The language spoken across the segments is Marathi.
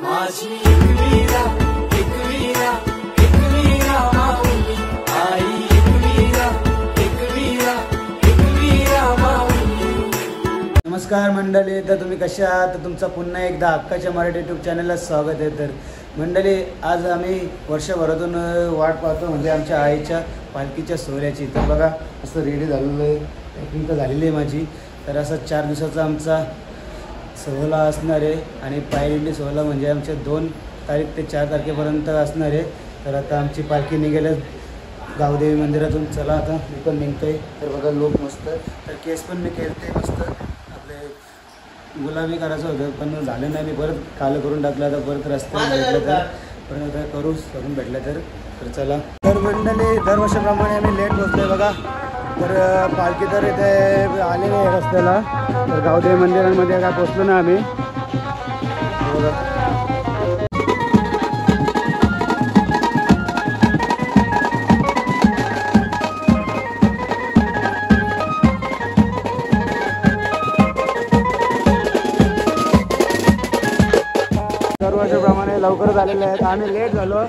माझी एकवीरा एकवीरा एकवीरा माऊली आई एकवीरा एकवीरा एकवीरा माऊली। नमस्कार मंडळी, तर तुम्ही कशा आहात? तर तुमचं पुन्हा एकदा हक्काच्या मराठी यूट्यूब चॅनलला स्वागत आहे। तर मंडळी, आज आम्ही वर्षभरातून वाट पाहतो म्हणजे आमच्या आईच्या पालखीच्या सोहळ्याची। तर बघा असं रेडी झालेलं आहे, पॅकिंग तर झालेली आहे माझी। तर असं 4 दिवसाचा आमचा सोहळा असणार आहे आणि पायदिंडी सोहळा म्हणजे आमच्या 2 तारीख ते 4 तारखेपर्यंत असणार आहे। तर आता आमची पालखी निघेल गावदेवी मंदिरातून। चला आता मी पण निघतोय। तर बघा लोक मस्त, तर केस पण मी केलते मस्त, आपले गुलाबी करायचं होतं पण झालं नाही, मी परत कालं करून टाकलं। आता परत रस्त्यात भेटलं तर परत आता करू करून भेटलं तर चला। तर मंडळी, दरवर्षाप्रमाणे आम्ही लेट पोहोचतोय बघा। तर पालखी तर इथे आलेली आहे रस्त्याला, तर गावदेवी मंदिरांमध्ये काय पोचलो ना आम्ही बघा। दरवर्षाप्रमाणे लवकर झालेले आहेत, आम्ही लेट झालो।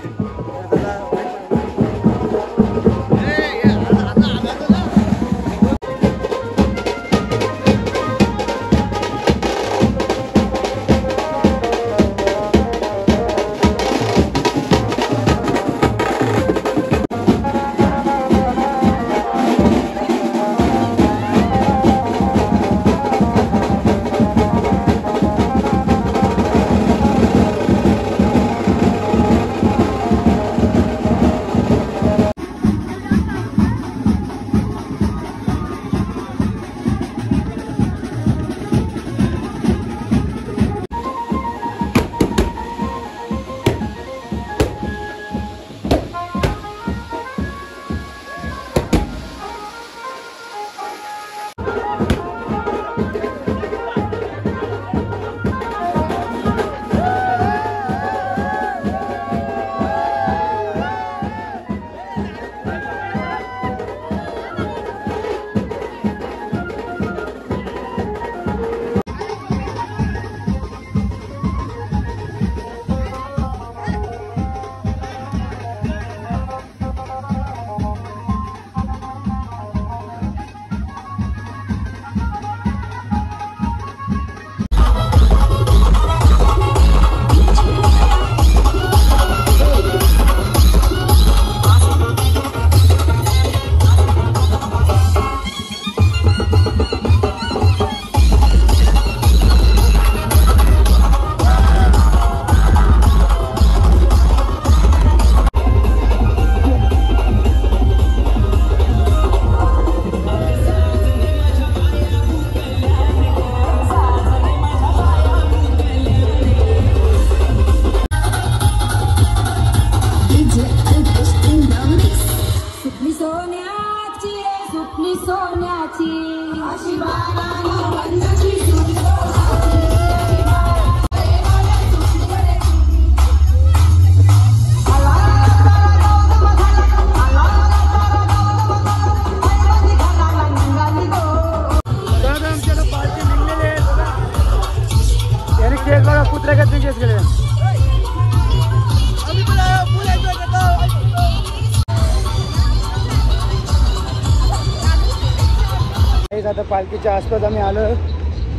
आता पालखीच्या आसपास आम्ही आलो,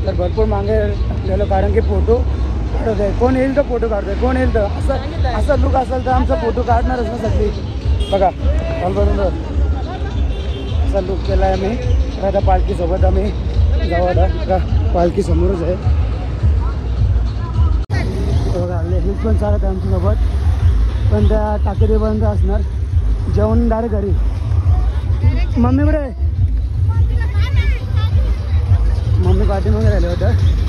तर भरपूर मागे गेलो कारण की फोटो काढत आहे। कोण येईल तर फोटो काढतोय, कोण येईल तर असं लुक असेल तर आमचा फोटो काढणारच ना सगळी। बघा हॉलमधून असा लुक केला आहे आम्ही। तर आता पालखीसोबत आम्ही जाऊ। आता पालखी समोरच आहे बघा, लेडीज पण चालत आहे आमच्यासोबत, पण त्या टाकेरीपर्यंत असणार, जेवण डायरेक्ट घरी। मम्मी बरे, मम्मी पाठीमागे राहिले होतं।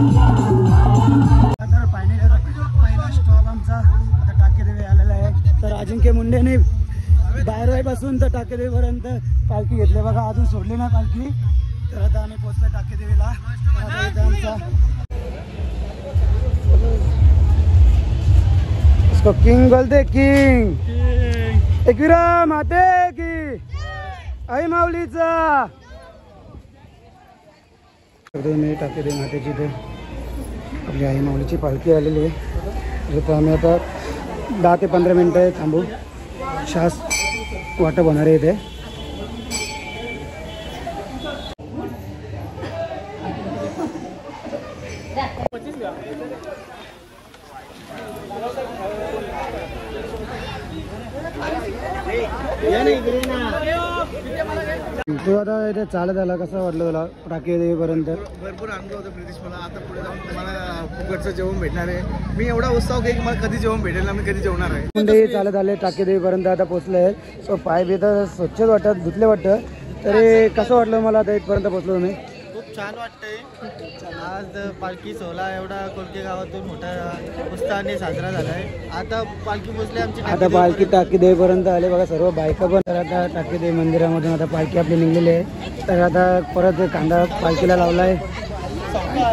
तर पहिला स्टॉप आमचा आता टाकेदेवी आलेला आहे. तर अजिंक्य मुंडेने बाहेरवाईपासून तर टाकेदेवीपर्यंत पालखी घेतली बघा. अजून सोडली नाही पालखी. तर आता आम्ही पोहोचलो टाकेदेवीला. आमचा इसको किंग बोलते, किंग. एकविरा माते की आई माऊलीचा. मी टाकेदेवी मातेची ते आपली आई माऊलीची पालखी आलेली आहे. तर आम्ही आता 10 ते 15 मिनटं थांबू. श्वास वाटप होणार आहे इथे. तू आता इथे चालत आला, कसं वाटलं तुला टाकेदेवीपर्यंत? भरपूर अनुभव होतो प्रितेश मला. आता पुढे जाऊन तुम्हाला फुकटचं जेवण भेटणार आहे. मी एवढा उत्साह की मला कधी जेवण भेटेल ना, मी कधी जेवणार आहे. म्हणजे चालत आले टाकेदेवीपर्यंत आता पोहोचले. सो पाय बी तर स्वच्छच वाटत, धुतले वाटतं. तरी कसं वाटलं मला आता इथपर्यंत पोहोचलो तुम्ही? खूप छान वाटतंय. आज पालखी सोहळा एवढा कोलके गावातून मोठा उत्साहाने साजरा झाला आहे. आता पालखी पोहोचली आमची. आता पालखी टाकेदेवीपर्यंत आले बघा सर्व बायका पण. तर आता टाकेदेवी मंदिरामधून आता पालखी आपली निघलेली आहे. तर आता परत कांदा पालखीला लावला आहे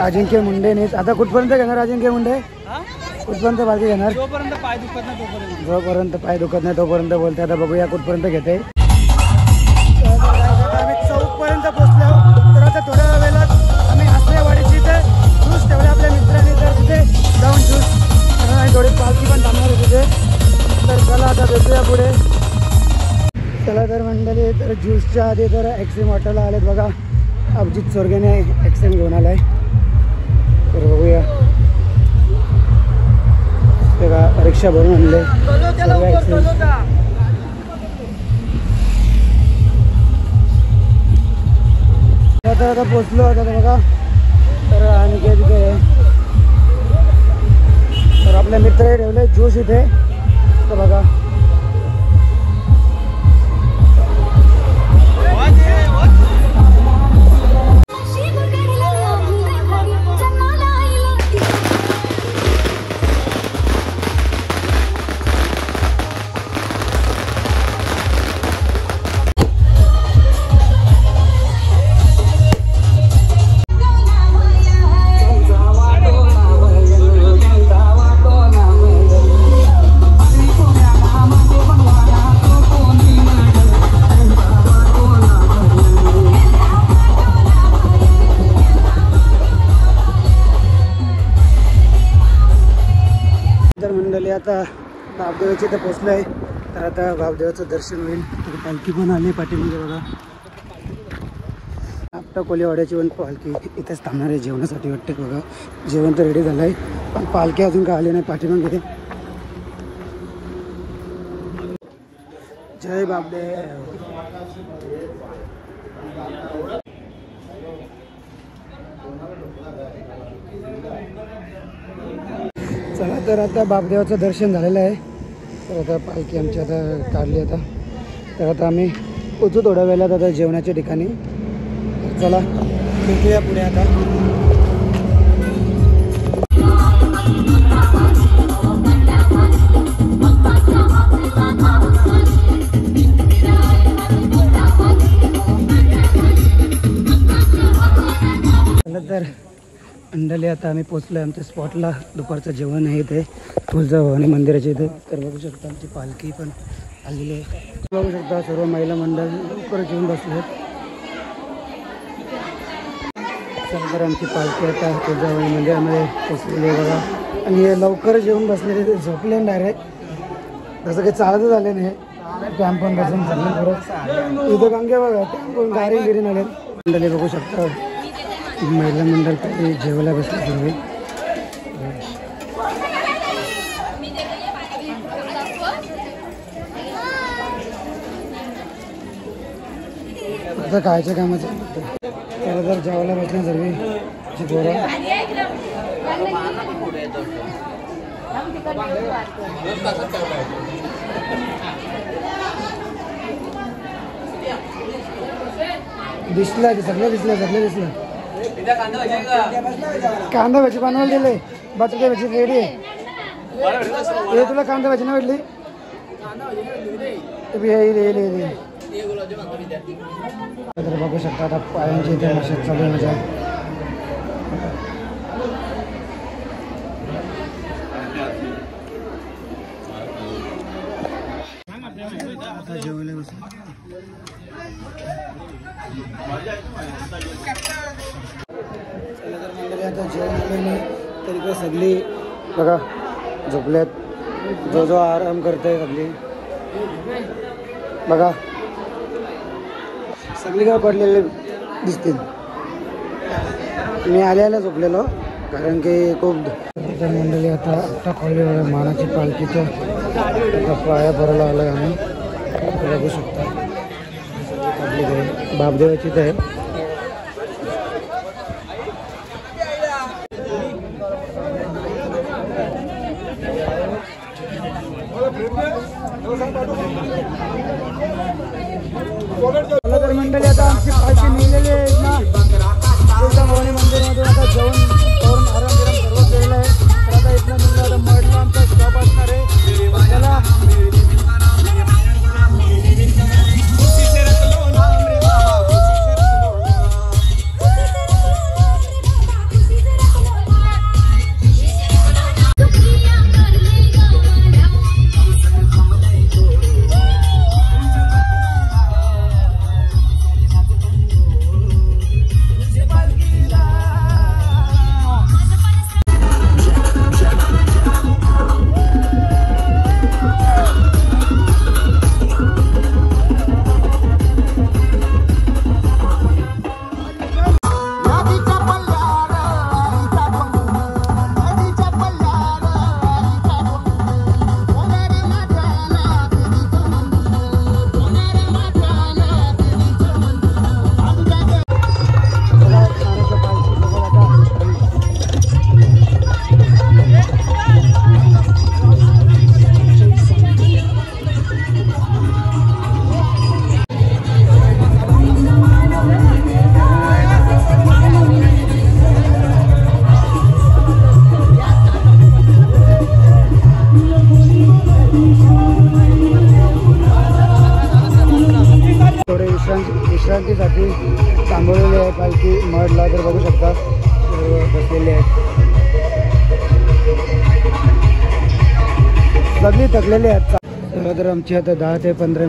अजिंक्य मुंडेने. आता कुठपर्यंत घेणार अजिंक्य मुंडे? कुठपर्यंत पालखी घेणार? जोपर्यंत पाय दुखत नाही तोपर्यंत. जोपर्यंत पाय दुखत नाही तोपर्यंत बोलते. आता बघूया कुठपर्यंत घेते. आम्ही चौकपर्यंत पोहोचलो. तर आता थोड्या वेळात आम्ही आसरेवाडीची इथे ज्यूस ठेवले आपल्या मित्रांनी. तर तिथे जाऊन ज्यूस आणि थोडी पालखी पण थांबणार आहे तिथे. तर चला आता भेटूया पुढे. चला तर मंडळी, तर ज्यूसच्या आधी तर एक्सट्रीम हॉटेलला आलेत बघा. अभिजित चोरगेने एक्सट्रीम घेऊन आलाय. तर बघूया. तेव्हा रिक्षा भरून आणले सर्व एक्सट्रीम. आता पोचलो आता बघा. तर आणि काय तिथे तर आपले मित्र ठेवले ज्यूस इथे. तर बघा मंडळी आता बापदेवाची इथे पोचलो आहे. तर आता बापदेवाचं दर्शन होईल. तर पालखी पण आली पाठीमध्ये बघा. आपटा कोलीवाड्याची पण पालखी इथेच थांबणार आहे जेवणासाठी वाटते बघा. जेवण तर रेडी झालं आहे पण पालखी अजून काय आली नाही पाठीमागे. जय बापदेव. चला तर आता बापदेवाचं दर्शन झालेलं आहे. तर आता पालखी आमची आता काढली. आता तर आता आम्ही पोचू थोड्या वेळात आता जेवणाच्या ठिकाणी. चला भेटूया पुढे आता. तर मंडळी आता आम्ही पोचलो आमच्या स्पॉटला. दुपारचं जेवण आहे इथे तुळजाभवानी मंदिराच्या इथे. तर बघू शकता आमची पालखी पण आलेली आहे. बघू शकता सर्व महिला मंडळ लवकर जेवून बसले. तर आमची पालखी आता तुळजाभवानी मंदिरामध्ये पोचलेली आहे बघा. आणि हे लवकर जेवून बसलेले ते झोपले डायरेक्ट. तसं काही चालतच आले नाही. टॅम्प पण बसून चालले परत. इथं गंगे बघा टॅम्प पण गाडी गिरीन आले. मंडळी बघू शकता महिला मंडळ काही जेवायला बसले सर्व. आता खायच्या कामाचं त्याला जर जेवायला बसल्या सर्व पोरं. दिसला की सगळं दिसलं. कांदा भाजी बनवायला दिले, बटाटे भाजी रेडी आहे. हे तुला कांदा भाजी नाही भेटली? तर बघू शकता आता पायांची इथे मशाज चालू आहे माझ्या. आता जेवायला बस. आता जेवण आले तर इकडे सगळी बघा झोपल्यात, जो जो आराम करते सगळी बघा, सगळी काय पडलेले दिसतील. मी आल्याला झोपलेलो कारण की खूप मंडळी आता खाली मानाची पालखीच्या पाया भरायला आलो आहे आम्ही. बघू शकता बापदेवाचीच आहे. तर मंडळी आता आमची पालखी निघलेली आहे ना तुळजाभवानी मंदिरमधून. आता जेवण करून आराम सर्व केलेलं आहे. तर आता इथनं म्हणजे आता मडला आमचा स्टॉप असणार आहे. त्याला विश्रांतीसाठी थांबवलेली आहे पालखी मडला. तर बघू शकता बसलेले आहेत, सगळी थकलेली आहेत. तर आमची आता 10 ते 15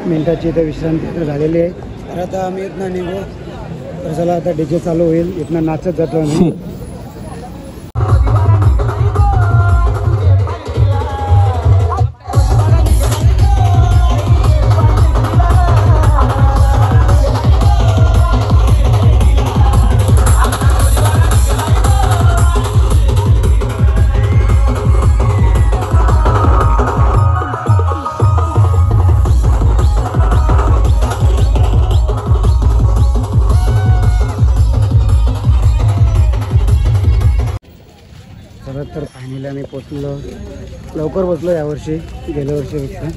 मिनिटाची इथं विश्रांती तर झालेली आहे. तर आता आम्ही इथनं निघू. तर चला आता डीजे चालू होईल. इथनं नाचत जातो आम्ही. तर फायनली आम्ही पोचलो, लवकर पोचलो यावर्षी गेल्या वर्षीपेक्षा.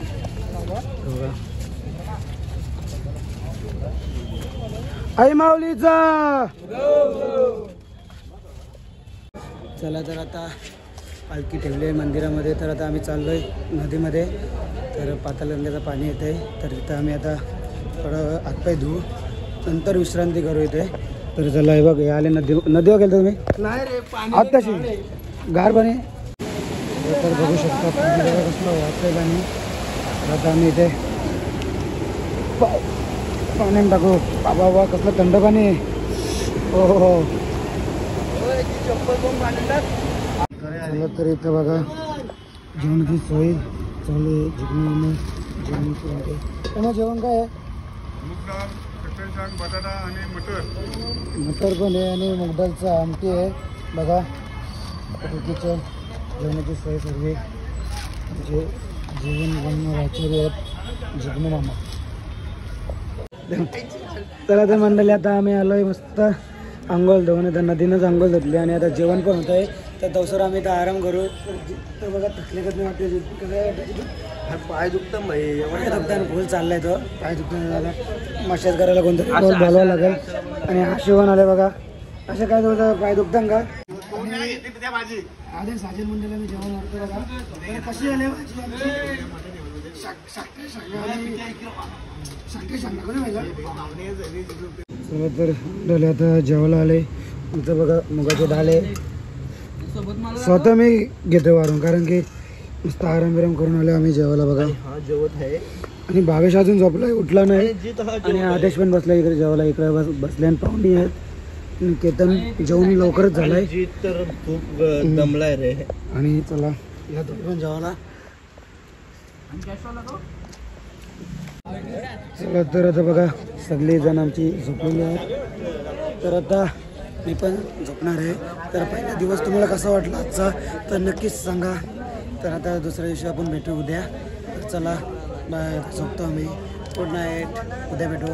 आई माऊलीचा. चला तर आता पालखी ठेवली आहे मंदिरामध्ये. तर आता आम्ही चाललो आहे नदीमध्ये. तर पाताळगंगेचं पाणी येते. तर इथं आम्ही आता थोडं हातपाय धुवू, नंतर विश्रांती करू इथे. तर चला हे बघ, हे आले नदीवर गेलो तुम्ही? नाही रे, आत्ताशी गार पाणी. तर बघू शकता कसलं वाटतंय पाणी. आता आम्ही इथे पाण्यात टाकू. बाबा कसलं थंड पाणी. हो हो हो. तर इथं बघा जेवणाची सोय चालू आहे. जेवण काय आहे? बटाटा आणि मटर पण आहे आणि मुगडाळचं आमटी आहे. बघा पालखीच्या जेवणाची सोय सर्व जे जेवण बनवणारे आचार्य आहेत जगनू मामा. चला तर मंडळी आता आम्ही आलो आहे मस्त आंघोळ धुवून. आता नदीनंच आंघोळ धुतली आणि आता जेवण पण होतं आहे. तर तवसर आम्ही तर आराम करू. तर बघा थकले कसं वाटते. पाय दुखतं भाई, एवढं दुखताना फुल चाललाय तो. पाय दुखताना झाला मशाज करायला कोणतरी बोलवावं लागेल. आणि हा शिवण आले बघा. असं काय तुझं पाय दुखतं का? आधी साजन मंडळाला मी जेवण वाटतो बघा. तर कशी झाली भाजी चला तर डले आता जेवायला आले. इथं बघा मुगाची डाळ आहे. स्वतः मी घेतो वारून कारण की नुसतं आराम बिराम करून आलो आम्ही जेवायला बघा. जेवत आहे आणि भावेश अजून झोपलाय उठला नाही आणि आदेश पण बसला इकडे जेवायला. इकडे बसले आणि पाहुणी आहेत. केतन जेवण लवकरच झालाय. जीत तर खूप दमलाय रे. आणि चला या तुम्ही पण जेवायला. चला तर आता बघा सगळे जण आमची झोपलेली आहेत. तर आता मी पण झोपणार आहे. तर पहिला दिवस तुम्हाला कसा वाटला आजचा तर नक्कीच सांगा. तर आता दुसऱ्या दिवशी आपण भेटू उद्या. तर चला बाय. झोपतो आम्ही. Good night. उद्या भेटू.